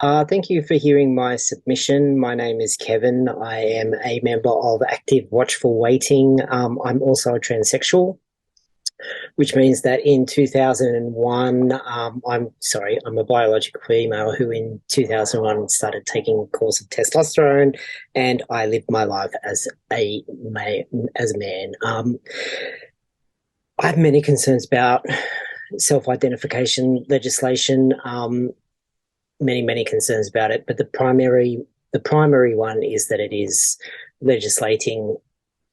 Thank you for hearing my submission. My name is Kevin. I am a member of Active Watchful Waiting. I'm also a transsexual, which means that in 2001, I'm a biological female who in 2001 started taking a course of testosterone, and I lived my life as as a man. I have many concerns about self-identification legislation. Many concerns about it, but the primary one is that it is legislating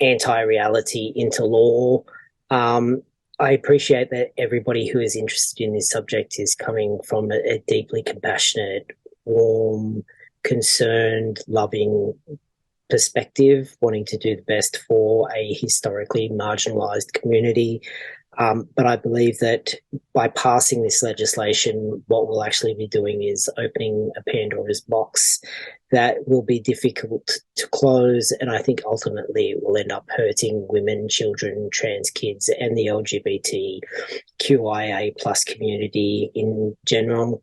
anti-reality into law. Um, I appreciate that everybody who is interested in this subject is coming from a deeply compassionate, warm, concerned, loving perspective, wanting to do the best for a historically marginalised community. But I believe that by passing this legislation, what we'll actually be doing is opening a Pandora's box that will be difficult to close. And I think ultimately it will end up hurting women, children, trans kids, and the LGBTQIA plus community in general.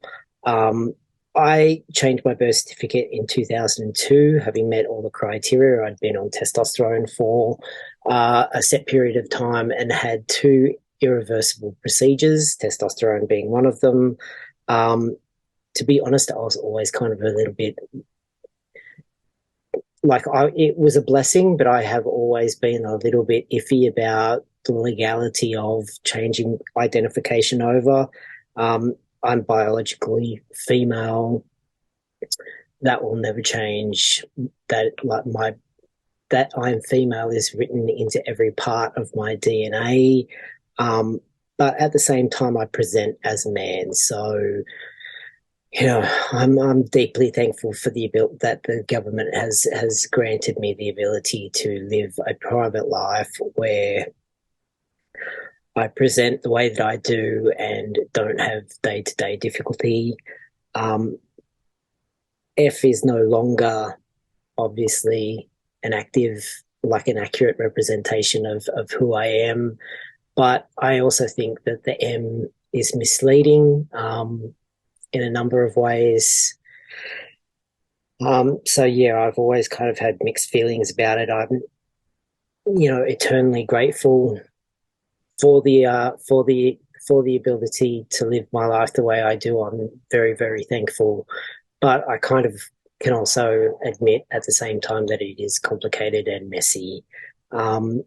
I changed my birth certificate in 2002, having met all the criteria. I'd been on testosterone for a set period of time and had two irreversible procedures, testosterone being one of them. Um, to be honest, I was always kind of a little bit it was a blessing, but I have always been a little bit iffy about the legality of changing identification over. I'm biologically female. That will never change. That I'm female is written into every part of my DNA. But at the same time, I present as a man. So, I'm deeply thankful for the ability that the government has granted me the ability to live a private life where I present the way that I do and don't have day to day difficulty. Um, F is no longer obviously an accurate representation of who I am. But I also think that the M is misleading in a number of ways. So yeah, I've always kind of had mixed feelings about it. I'm, eternally grateful for the ability to live my life the way I do. I'm very, very thankful. But I kind of can also admit at the same time that it is complicated and messy. Um,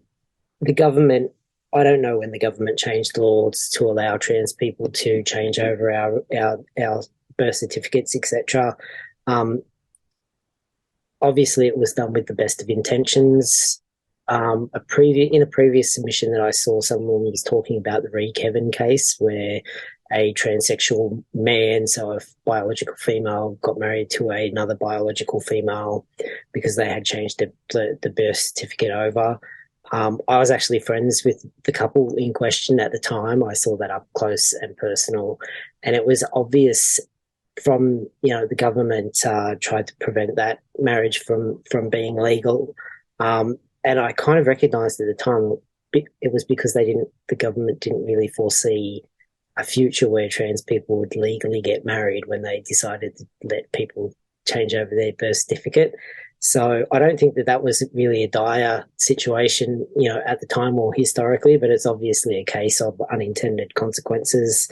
the government, I don't know when the government changed laws to allow trans people to change over our birth certificates, etc. Um, Obviously, it was done with the best of intentions. In a previous submission that I saw, someone was talking about the Kevin case where a transsexual man, so a biological female, got married to another biological female because they had changed the birth certificate over. I was actually friends with the couple in question at the time. I saw that up close and personal, and it was obvious from the government tried to prevent that marriage from being legal, and I kind of recognised at the time it was because the government didn't really foresee a future where trans people would legally get married when they decided to let people change over their birth certificate. So I don't think that was really a dire situation, at the time or historically, but it's obviously a case of unintended consequences.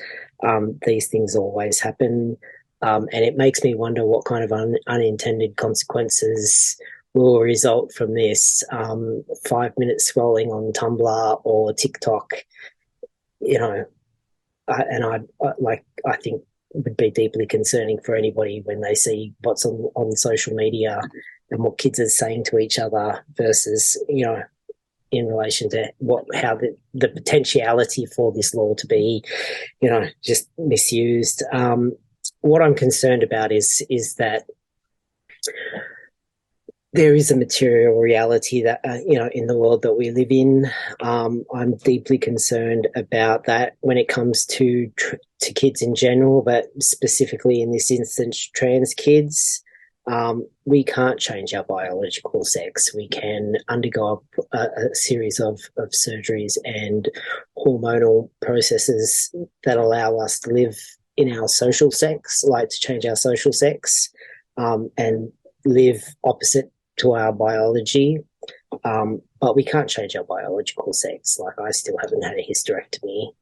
These things always happen. And it makes me wonder what kind of unintended consequences will result from this. 5 minutes scrolling on Tumblr or TikTok, you know, I think it would be deeply concerning for anybody when they see what's on social media and what kids are saying to each other versus, in relation to how the potentiality for this law to be, just misused. What I'm concerned about is that there is a material reality that in the world that we live in. I'm deeply concerned about that when it comes to kids in general, but specifically in this instance, trans kids. We can't change our biological sex. We can undergo a series of surgeries and hormonal processes that allow us to live in our social sex, like to change our social sex, and live opposite to our biology. But we can't change our biological sex. Like, I still haven't had a hysterectomy.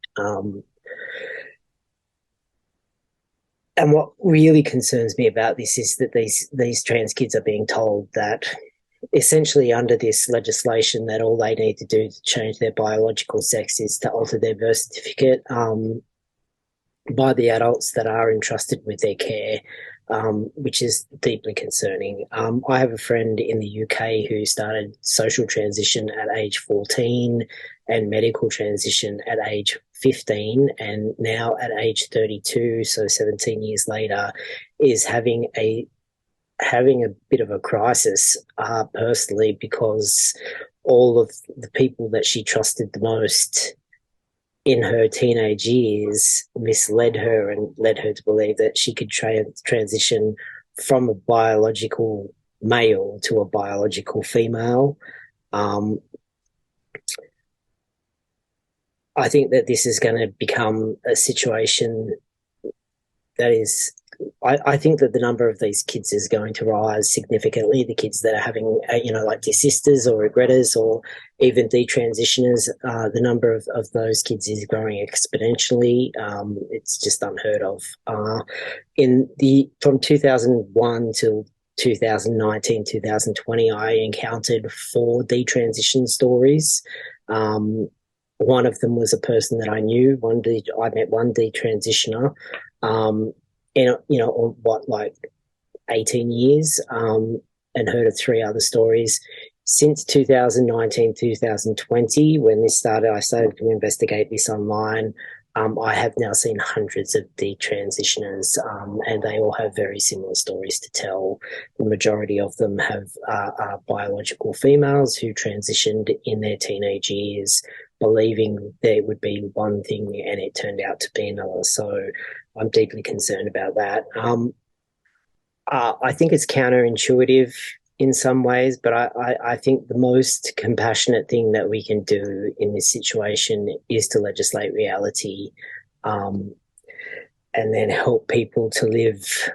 And what really concerns me about this is that these trans kids are being told that essentially under this legislation that all they need to do to change their biological sex is to alter their birth certificate, by the adults that are entrusted with their care, which is deeply concerning. I have a friend in the UK who started social transition at age 14 and medical transition at age 15, and now at age 32, so 17 years later, is having a bit of a crisis, personally, because all of the people that she trusted the most in her teenage years misled her and led her to believe that she could transition from a biological male to a biological female. I think that this is going to become a situation that is, I think that the number of these kids is going to rise significantly. The kids that are having, like desisters or regretters or even detransitioners, the number of those kids is growing exponentially. It's just unheard of. From 2001 till 2019, 2020, I encountered 4 detransition stories. One of them was a person that I knew. I met one detransitioner. In like 18 years, and heard of 3 other stories. Since 2019, 2020, when this started, I started to investigate this online. I have now seen hundreds of detransitioners, and they all have very similar stories to tell. The majority of them are biological females who transitioned in their teenage years, believing there would be one thing and it turned out to be another. So I'm deeply concerned about that. I think it's counterintuitive in some ways, but I think the most compassionate thing that we can do in this situation is to legislate reality, and then help people to live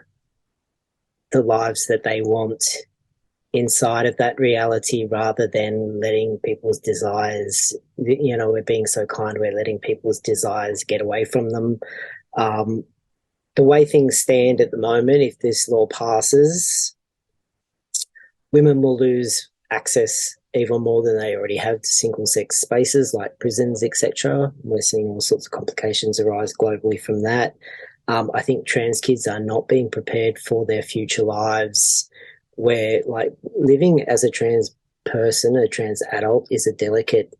the lives that they want inside of that reality, rather than letting people's desires, we're being so kind, we're letting people's desires get away from them. The way things stand at the moment, if this law passes, women will lose access even more than they already have to single-sex spaces like prisons, etc. We're seeing all sorts of complications arise globally from that. I think trans kids are not being prepared for their future lives, where, like, living as a trans person, a trans adult, is a delicate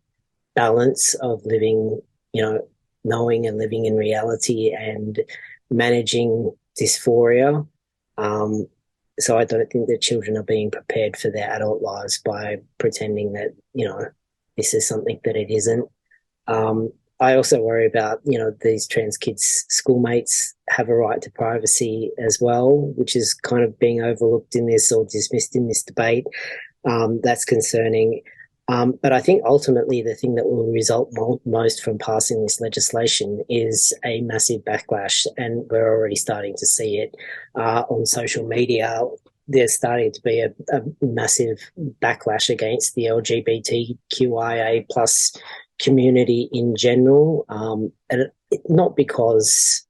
balance of living, knowing and living in reality and managing dysphoria. So I don't think that children are being prepared for their adult lives by pretending that, this is something that it isn't. I also worry about, these trans kids' schoolmates have a right to privacy as well, which is kind of being overlooked in this or dismissed in this debate. That's concerning. But I think ultimately the thing that will result most from passing this legislation is a massive backlash, and we're already starting to see it on social media. There's starting to be a massive backlash against the LGBTQIA plus community in general, and not because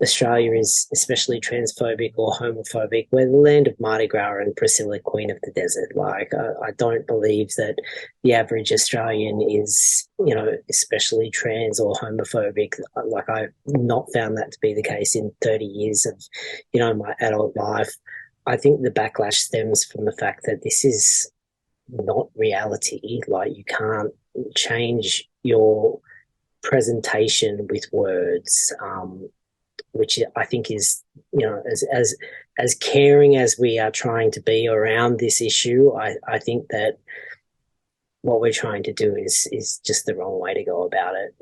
Australia is especially transphobic or homophobic. We're the land of Mardi Gras and Priscilla, Queen of the Desert. Like, I don't believe that the average Australian is, especially trans or homophobic. Like, I've not found that to be the case in 30 years of, my adult life. I think the backlash stems from the fact that this is not reality. Like, you can't change your presentation with words, which I think is, as caring as we are trying to be around this issue, I think that what we're trying to do is just the wrong way to go about it.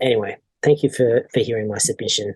Anyway, thank you for hearing my submission.